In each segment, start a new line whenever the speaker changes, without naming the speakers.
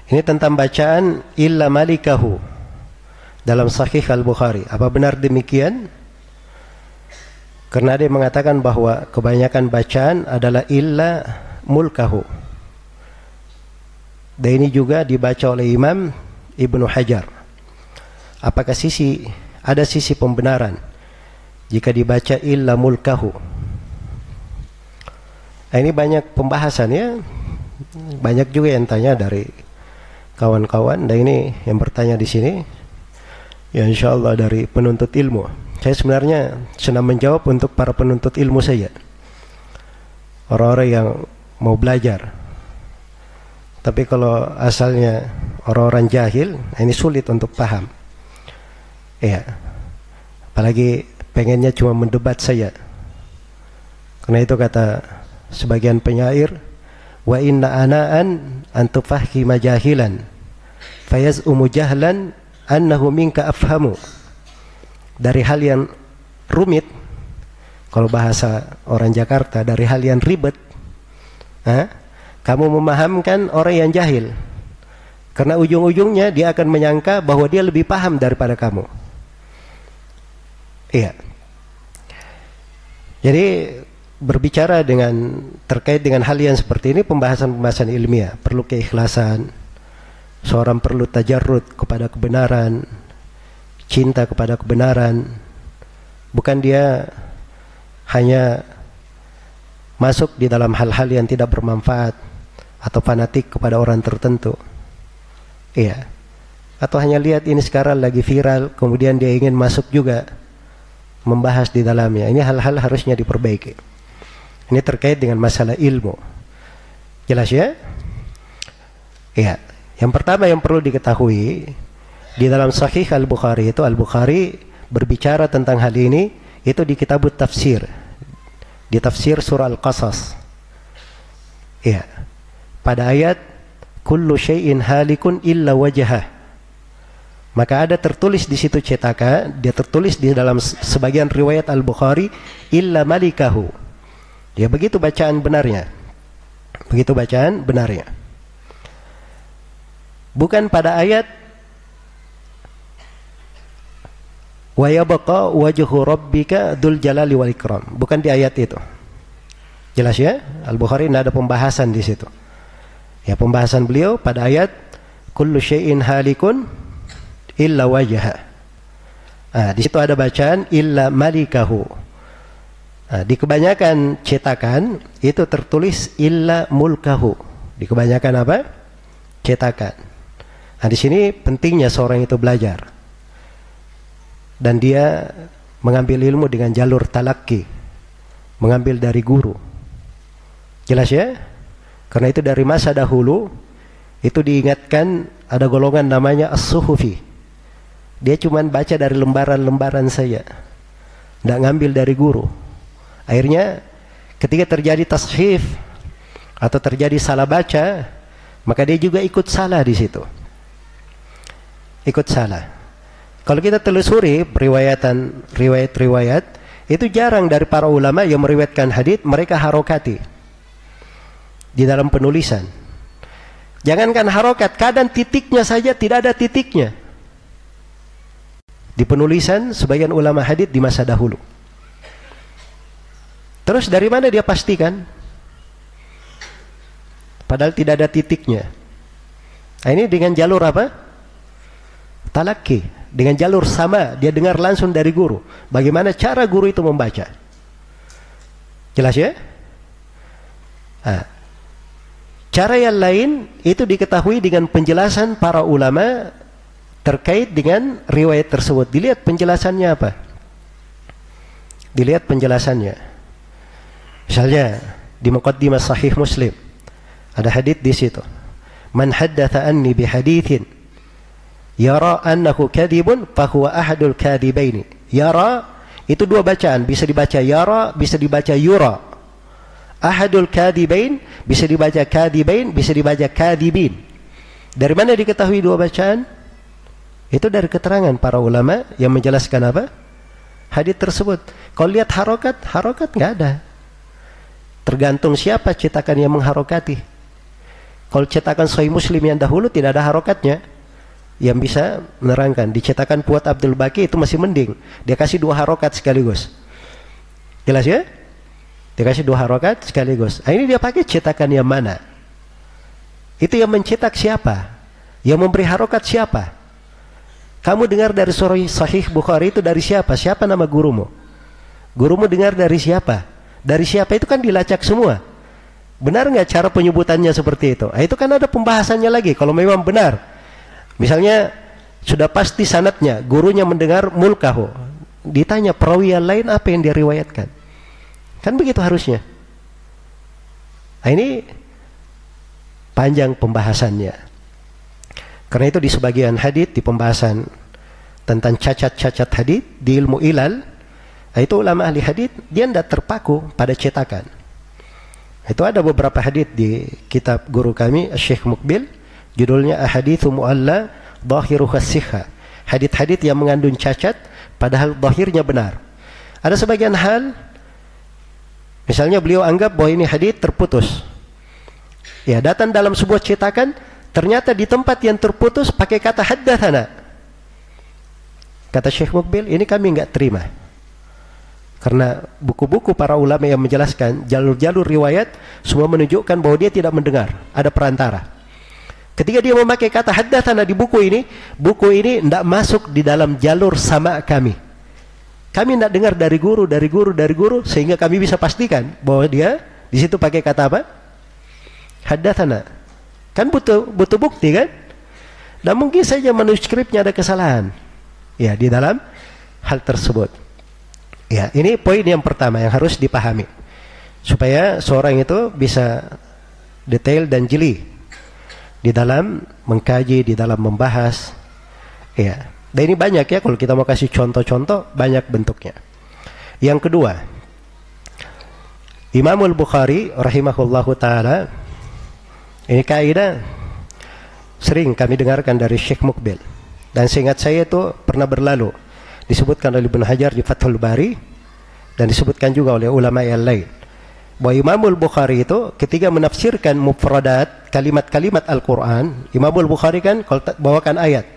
Ini tentang bacaan illa malikahu dalam Sahih Al-Bukhari. Apa benar demikian? Karena dia mengatakan bahwa kebanyakan bacaan adalah illa mulkahu. Dan ini juga dibaca oleh Imam Ibnu Hajar. Apakah ada sisi pembenaran jika dibaca illa mulkahu? Nah, ini banyak pembahasan ya. Banyak juga yang tanya dari kawan-kawan, dan ini yang bertanya di sini ya insyaallah dari penuntut ilmu. Saya sebenarnya senang menjawab untuk para penuntut ilmu saja, orang-orang yang mau belajar. Tapi kalau asalnya orang-orang jahil, ini sulit untuk paham. Ya, apalagi pengennya cuma mendebat saja. Karena itu kata sebagian penyair, wa inna ana'an antufahhima jahilan fayaz'umu jahlan annahu minka afhamu. Dari hal yang rumit, kalau bahasa orang Jakarta, dari hal yang ribet, kamu memahamkan orang yang jahil, karena ujung-ujungnya dia akan menyangka bahwa dia lebih paham daripada kamu. Iya. Jadi berbicara terkait dengan hal yang seperti ini, pembahasan-pembahasan ilmiah, perlu keikhlasan, seorang perlu tajarrud kepada kebenaran, cinta kepada kebenaran, bukan dia hanya masuk di dalam hal-hal yang tidak bermanfaat atau fanatik kepada orang tertentu. Iya. Atau hanya lihat ini sekarang lagi viral, kemudian dia ingin masuk juga membahas di dalamnya. Ini hal-hal harusnya diperbaiki. Ini terkait dengan masalah ilmu. Jelas ya? Iya. Yang pertama yang perlu diketahui, di dalam Sahih Al-Bukhari itu, Al-Bukhari berbicara tentang hal ini, itu di kitab tafsir, di tafsir surah Al-Qasas. Iya. Pada ayat kullu syai'in halikun illa wajhah. Maka ada tertulis di situ cetakan, dia tertulis di dalam sebagian riwayat Al-Bukhari illa malikahu. Ya begitu bacaan benarnya. Begitu bacaan benarnya. Bukan pada ayat wa yabqa wajhu rabbika dzul jalali wal ikram. Bukan di ayat itu. Jelas ya? Al-Bukhari tidak ada pembahasan di situ. Ya, pembahasan beliau pada ayat kullu syai'in halikun illa wajha. Di situ ada bacaan illa malikahu. Di kebanyakan cetakan itu tertulis illa mulkahu. Di kebanyakan apa? Cetakan. Di sini pentingnya seorang itu belajar, dan dia mengambil ilmu dengan jalur talaki, mengambil dari guru. Jelas ya? Karena itu dari masa dahulu itu diingatkan ada golongan namanya as-suhufi. Dia cuma baca dari lembaran-lembaran saja, tidak ngambil dari guru. Akhirnya ketika terjadi tashif atau terjadi salah baca, maka dia juga ikut salah di situ. Ikut salah. Kalau kita telusuri riwayat-riwayat, itu jarang dari para ulama yang meriwayatkan hadits mereka harokati di dalam penulisan. Jangankan harokat, kadang titiknya saja tidak ada titiknya di penulisan sebagian ulama hadits di masa dahulu. Terus dari mana dia pastikan? Padahal tidak ada titiknya. Nah, ini dengan jalur apa? Talaki. Dengan jalur sama, dia dengar langsung dari guru. Bagaimana cara guru itu membaca? Jelas ya? Cara yang lain itu diketahui dengan penjelasan para ulama terkait dengan riwayat tersebut. Dilihat penjelasannya apa? Dilihat penjelasannya. Misalnya di Muqaddimah Sahih Muslim ada hadits di situ. Man haddatha anni bi haditsin yara annahu kadhibun fa huwa ahadul kadhibaini. Yara itu dua bacaan, bisa dibaca yara, bisa dibaca yura. Ahadul kadhibain bisa dibaca kadhibain, bisa dibaca kadhibin. Dari mana diketahui dua bacaan? Itu dari keterangan para ulama yang menjelaskan apa? Hadits tersebut. Kalau lihat harokat nggak ada. Tergantung siapa cetakan yang mengharokati. Kalau cetakan Sahih Muslim yang dahulu tidak ada harokatnya yang bisa menerangkan. Di cetakan Fuad Abdul Baqi itu masih mending, dia kasih 2 harokat sekaligus. Jelas ya? Dia kasih 2 harokat sekaligus. Nah, ini dia pakai cetakan yang mana? Itu yang mencetak siapa? Yang memberi harokat siapa? Kamu dengar dari Sahih Bukhari itu dari siapa? Siapa nama gurumu? Gurumu dengar dari siapa? Dari siapa itu kan dilacak semua. Benar nggak cara penyebutannya seperti itu? Nah, itu kan ada pembahasannya lagi. Kalau memang benar, misalnya sudah pasti sanadnya, gurunya mendengar mulkahu, ditanya perawi yang lain apa yang dia riwayatkan. Kan begitu harusnya. Nah, ini panjang pembahasannya. Karena itu di sebagian hadits, di pembahasan tentang cacat-cacat hadits di ilmu ilal, itu ulama ahli hadits dia tidak terpaku pada cetakan. Itu ada beberapa hadits di kitab guru kami Syekh Mukbil, judulnya Ahaditsu Mu'alla Dhahiruha Sihha. Hadits-hadits yang mengandung cacat padahal zahirnya benar. Ada sebagian hal, misalnya beliau anggap bahwa ini hadits terputus. Ya, datang dalam sebuah cetakan, ternyata di tempat yang terputus pakai kata haddatsana. Kata Syekh Mukbil, ini kami enggak terima. Karena buku-buku para ulama yang menjelaskan jalur-jalur riwayat semua menunjukkan bahwa dia tidak mendengar, ada perantara. Ketika dia memakai kata haddatsana di buku ini tidak masuk di dalam jalur sama kami. Kami tidak dengar dari guru, sehingga kami bisa pastikan bahwa dia di situ pakai kata apa? Haddatsana. Kan butuh bukti kan? Dan mungkin saja manuskripnya ada kesalahan. Ya, di dalam hal tersebut. Ya, ini poin yang pertama yang harus dipahami. Supaya seorang itu bisa detail dan jeli di dalam mengkaji, di dalam membahas. Ya. Dan ini banyak ya, kalau kita mau kasih contoh-contoh, banyak bentuknya. Yang kedua, Imamul Bukhari rahimahullahu ta'ala, ini kaidah sering kami dengarkan dari Syekh Mukbil. Dan seingat saya itu pernah berlalu, disebutkan oleh Ibnu Hajar di Fathul Bari, dan disebutkan juga oleh ulama yang lain, bahwa Imamul Bukhari itu ketika menafsirkan mufradat, kalimat-kalimat Al-Quran, Imamul Bukhari kan kalau bawakan ayat,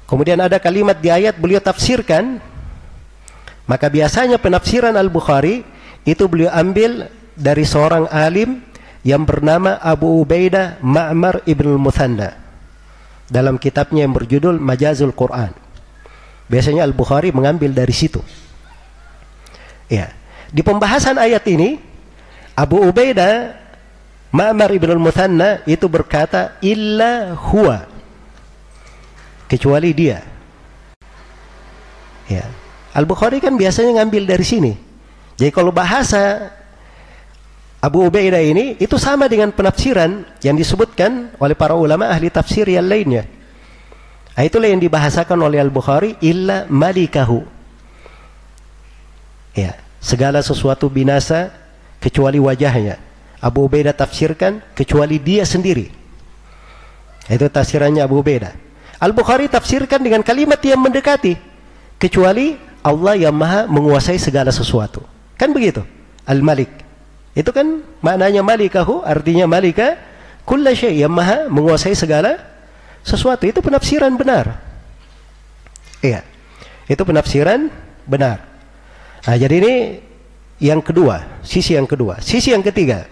kemudian ada kalimat di ayat beliau tafsirkan, maka biasanya penafsiran Al-Bukhari itu beliau ambil dari seorang alim yang bernama Abu Ubaidah Ma'mar ibn al-Muthanna dalam kitabnya yang berjudul Majazul Quran. Biasanya Al-Bukhari mengambil dari situ. Ya, di pembahasan ayat ini Abu Ubaidah Ma'mar ibn al-Muthanna itu berkata illa huwa, kecuali dia. Ya, Al-Bukhari kan biasanya ngambil dari sini. Jadi kalau bahasa Abu Ubaidah ini itu sama dengan penafsiran yang disebutkan oleh para ulama ahli tafsir yang lainnya. Itulah yang dibahasakan oleh Al-Bukhari illa malikahu. Ya, segala sesuatu binasa kecuali wajahnya. Abu Ubaidah tafsirkan kecuali dia sendiri. Itu tafsirannya Abu Ubaidah. Al-Bukhari tafsirkan dengan kalimat yang mendekati, kecuali Allah yang maha menguasai segala sesuatu. Kan begitu? Al-Malik. Itu kan maknanya malikahu, artinya malika kulla syai', yang maha menguasai segala sesuatu. Itu penafsiran benar. Iya. Itu penafsiran benar. Nah, jadi ini yang kedua, sisi yang kedua. Sisi yang ketiga,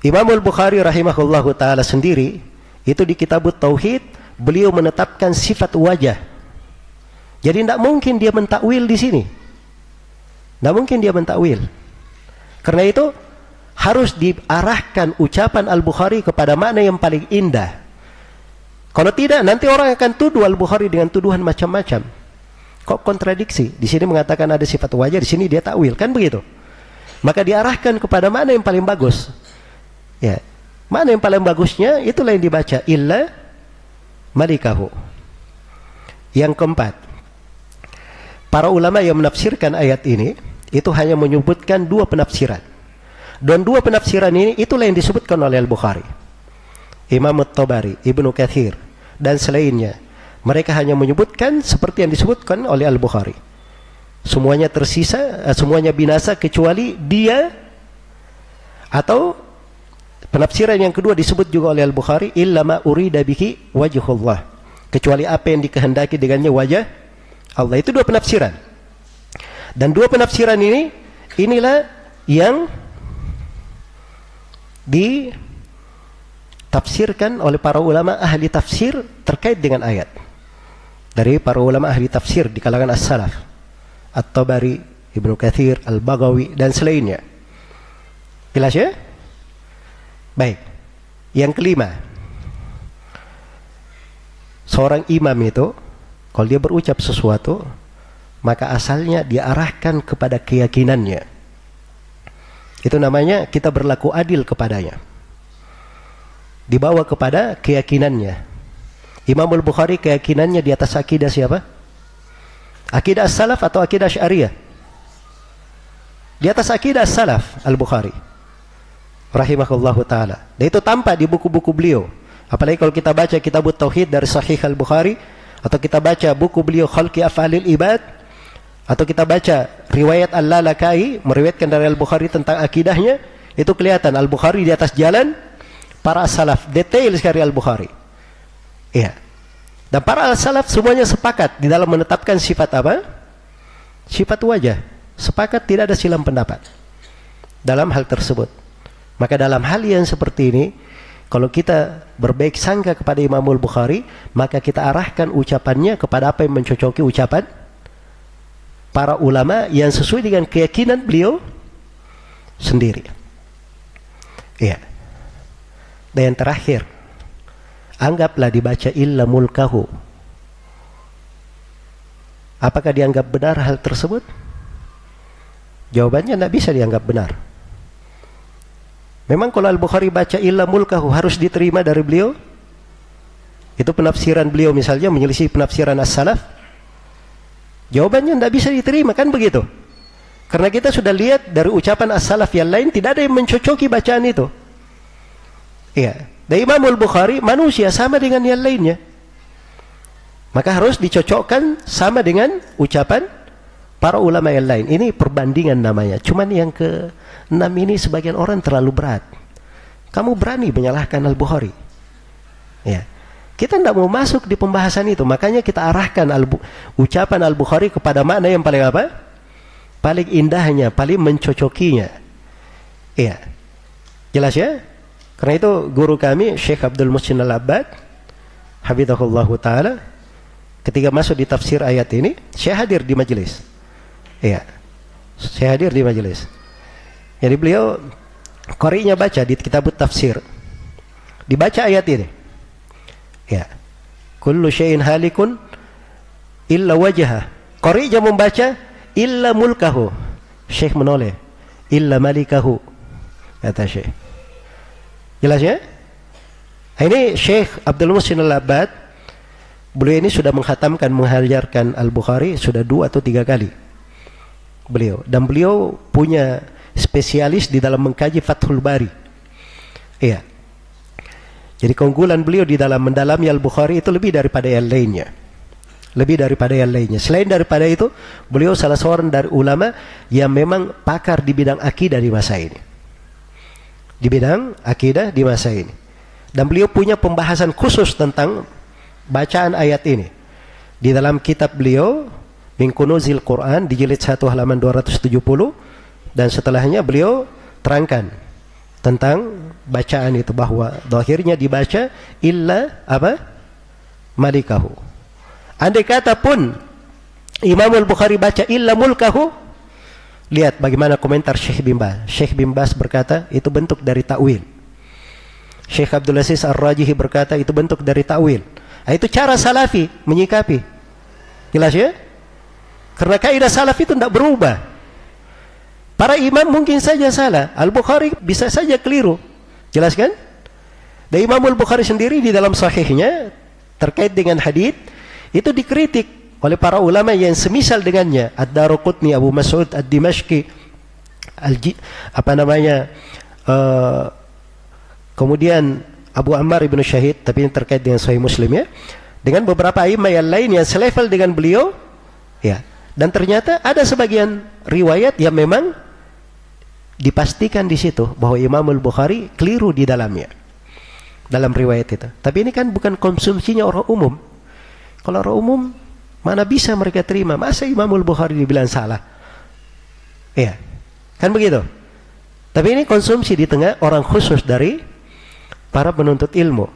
Imamul Bukhari rahimahullahu ta'ala sendiri, itu di Kitabut Tauhid, beliau menetapkan sifat wajah. Jadi tidak mungkin dia mentakwil di sini. Tidak mungkin dia mentakwil. Karena itu harus diarahkan ucapan Al-Bukhari kepada makna yang paling indah. Kalau tidak, nanti orang akan tuduh Al-Bukhari dengan tuduhan macam-macam. Kok kontradiksi? Di sini mengatakan ada sifat wajah, di sini dia takwil, kan begitu? Maka diarahkan kepada mana yang paling bagus. Ya, mana yang paling bagusnya itulah yang dibaca illa malikahu. Yang keempat, para ulama yang menafsirkan ayat ini itu hanya menyebutkan dua penafsiran. Dan dua penafsiran ini itulah yang disebutkan oleh Al-Bukhari, Imam At-Tabari, Ibnu Katsir, dan selainnya. Mereka hanya menyebutkan seperti yang disebutkan oleh Al-Bukhari. Semuanya tersisa, semuanya binasa kecuali dia atau Penafsiran yang kedua disebut juga oleh Al-Bukhari, illa ma urida bihi wajhullah, kecuali apa yang dikehendaki dengannya wajah Allah. Itu dua penafsiran. Dan dua penafsiran ini, inilah yang ditafsirkan oleh para ulama ahli tafsir terkait dengan ayat. Dari para ulama ahli tafsir di kalangan as-salaf, At-Tabari, Ibnu Katsir, Al-Baghawi, dan selainnya. Jelas ya? Baik. Yang kelima, seorang imam itu kalau dia berucap sesuatu, maka asalnya diarahkan kepada keyakinannya. Itu namanya kita berlaku adil kepadanya, dibawa kepada keyakinannya. Imam Al-Bukhari keyakinannya di atas akidah siapa? Akidah as-salaf atau akidah syariah? Di atas akidah as-salaf Al-Bukhari rahimahullahu ta'ala. Dan itu tampak di buku-buku beliau. Apalagi kalau kita baca kitabut tauhid dari Sahih Al-Bukhari, atau kita baca buku beliau Khalqi Af'alil Ibad, atau kita baca riwayat Al-Lalakai meriwayatkan dari Al-Bukhari tentang akidahnya, itu kelihatan Al-Bukhari di atas jalan para salaf. Detail sekali Al-Bukhari. Iya. Dan para salaf semuanya sepakat di dalam menetapkan sifat apa? Sifat wajah. Sepakat, tidak ada silang pendapat dalam hal tersebut. Maka dalam hal yang seperti ini, kalau kita berbaik sangka kepada Imam Al-Bukhari, maka kita arahkan ucapannya kepada apa yang mencocoki ucapan para ulama yang sesuai dengan keyakinan beliau sendiri. Iya. Dan yang terakhir, anggaplah dibaca illa mulkahu. Apakah dianggap benar hal tersebut? Jawabannya tidak bisa dianggap benar. Memang kalau Al-Bukhari baca illa mulkahu harus diterima dari beliau? Itu penafsiran beliau misalnya menyelisih penafsiran as-salaf? Jawabannya tidak bisa diterima, kan begitu? Karena kita sudah lihat dari ucapan as-salaf yang lain, tidak ada yang mencocoki bacaan itu. Iya. Dan Imam Al-Bukhari manusia sama dengan yang lainnya. Maka harus dicocokkan sama dengan ucapan para ulama yang lain. Ini perbandingan namanya. Cuman yang ke-6 ini sebagian orang terlalu berat. Kamu berani menyalahkan Al-Bukhari? Ya. Kita tidak mau masuk di pembahasan itu. Makanya kita arahkan ucapan Al-Bukhari kepada makna yang paling apa? Paling indahnya, paling mencocokinya. Iya. Jelas ya? Karena itu guru kami Syekh Abdul Muhsin Al-Abbad hafizahullahu ta'ala, ketika masuk di tafsir ayat ini, saya hadir di majelis. Iya, saya hadir di majelis. Jadi beliau qari'nya baca di kitabut tafsir, dibaca ayat ini. Ya, kullu syai'in halikun illa wajhah. Qari'nya membaca illa mulkahu. Syekh menoleh illa malikahu, kata Syekh. Jelas ya? Ini Syekh Abdul Muhsin Al-Abbad, beliau ini sudah menghatamkan, mengajarkan Al-Bukhari sudah 2 atau 3 kali beliau. Dan beliau punya spesialis di dalam mengkaji Fathul Bari. Iya. Jadi keunggulan beliau di dalam mendalami Al-Bukhari itu lebih daripada yang lainnya. Lebih daripada yang lainnya. Selain daripada itu, beliau salah seorang dari ulama yang memang pakar di bidang akidah di masa ini. Di bidang akidah di masa ini. Dan beliau punya pembahasan khusus tentang bacaan ayat ini. Di dalam kitab beliau, Min Kunuzil Quran, di jilid 1 halaman 270, dan setelahnya beliau terangkan tentang bacaan itu, bahwa zahirnya dibaca illa apa? Malikahu. Andai kata pun Imam Al-Bukhari baca illa mulkahu, lihat bagaimana komentar Syekh bin Baz. Syekh bin Baz berkata itu bentuk dari takwil. Syekh Abdul Aziz Ar-Rajihi berkata itu bentuk dari takwil. Nah, itu cara salafi menyikapi. Jelas ya? Karena kaidah salaf itu tidak berubah. Para imam mungkin saja salah, Al-Bukhari bisa saja keliru. Jelas kan? Dan Imam Al-Bukhari sendiri di dalam sahihnya terkait dengan hadits itu dikritik oleh para ulama yang semisal dengannya. Ad-Daruqutni, Abu Mas'ud Ad-Dimashqi, kemudian Abu Ammar ibn Syahid, tapi ini terkait dengan Sahih Muslim ya, dengan beberapa imam yang lain yang selevel dengan beliau ya. Dan ternyata ada sebagian riwayat yang memang dipastikan di situ bahwa Imam Al-Bukhari keliru di dalamnya, dalam riwayat itu. Tapi ini kan bukan konsumsinya orang umum. Kalau orang umum, mana bisa mereka terima? Masa Imam Al-Bukhari dibilang salah? Iya, kan begitu. Tapi ini konsumsi di tengah orang khusus dari para penuntut ilmu.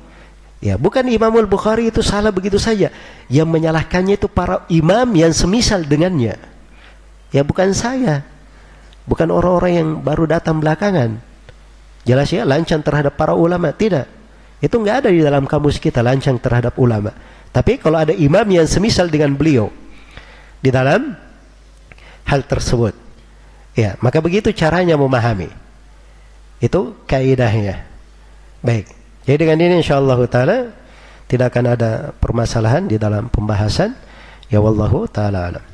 Ya, bukan Imam Al-Bukhari itu salah begitu saja. Yang menyalahkannya itu para imam yang semisal dengannya. Ya, bukan saya. Bukan orang-orang yang baru datang belakangan. Jelas ya, lancang terhadap para ulama. Tidak. Itu nggak ada di dalam kamus kita, lancang terhadap ulama. Tapi kalau ada imam yang semisal dengan beliau di dalam hal tersebut, ya, maka begitu caranya memahami. Itu kaidahnya. Baik. Jadi dengan ini insyaallah taala tidak akan ada permasalahan di dalam pembahasan. Ya wallahu taala alam.